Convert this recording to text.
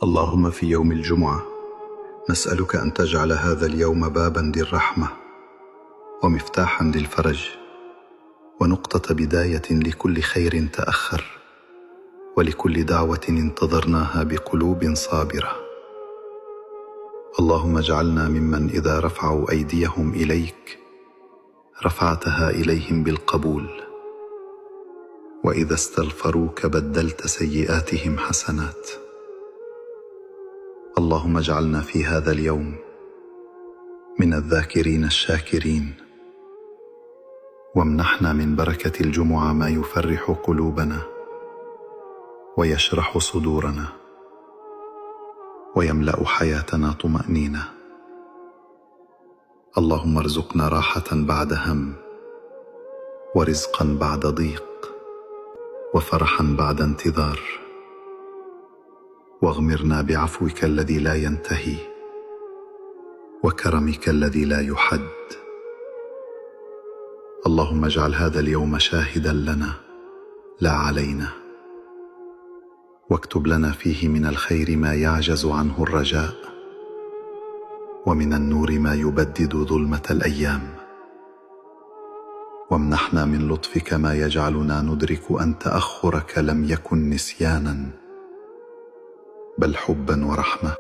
اللهم في يوم الجمعة نسألك أن تجعل هذا اليوم بابا للرحمة ومفتاحا للفرج ونقطة بداية لكل خير تأخر ولكل دعوة انتظرناها بقلوب صابرة. اللهم اجعلنا ممن إذا رفعوا أيديهم إليك رفعتها إليهم بالقبول، وإذا استغفروك بدلت سيئاتهم حسنات. اللهم اجعلنا في هذا اليوم من الذاكرين الشاكرين، وامنحنا من بركة الجمعة ما يفرح قلوبنا ويشرح صدورنا ويملأ حياتنا طمأنينة. اللهم ارزقنا راحة بعد هم، ورزقا بعد ضيق، وفرحا بعد انتظار، واغمرنا بعفوك الذي لا ينتهي وكرمك الذي لا يحد. اللهم اجعل هذا اليوم شاهدا لنا لا علينا، واكتب لنا فيه من الخير ما يعجز عنه الرجاء، ومن النور ما يبدد ظلمة الأيام، وامنحنا من لطفك ما يجعلنا ندرك أن تأخرك لم يكن نسيانا بل حبا ورحمة.